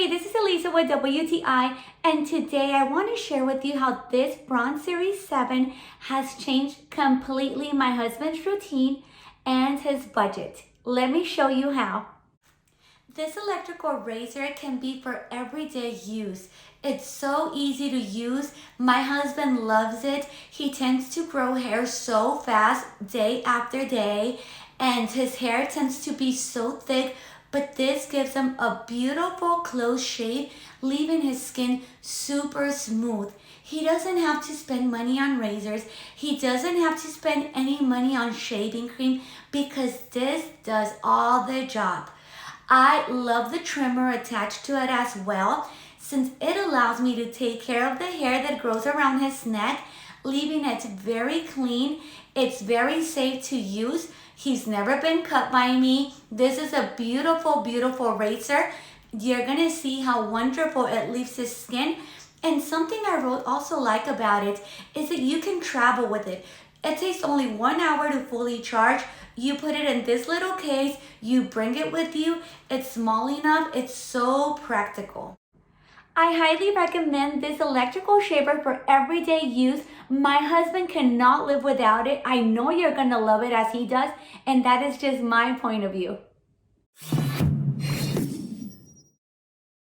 Hey, this is Elisa with WTI, and today I want to share with you how this Braun Series 7 has changed completely my husband's routine and his budget. Let me show you how. This electrical razor can be for everyday use. It's so easy to use. My husband loves it. He tends to grow hair so fast day after day, and his hair tends to be so thick, but this gives him a beautiful close shave, leaving his skin super smooth. He doesn't have to spend money on razors. He doesn't have to spend any money on shaving cream because this does all the job. I love the trimmer attached to it as well, since it allows me to take care of the hair that grows around his neck, leaving it very clean. It's very safe to use. He's never been cut by me. This is a beautiful, beautiful razor. You're gonna see how wonderful it leaves his skin. And something I also like about it is that you can travel with it. It takes only 1 hour to fully charge. You put it in this little case, you bring it with you. It's small enough, it's so practical. I highly recommend this electrical shaver for everyday use. My husband cannot live without it. I know you're gonna love it as he does, and that is just my point of view.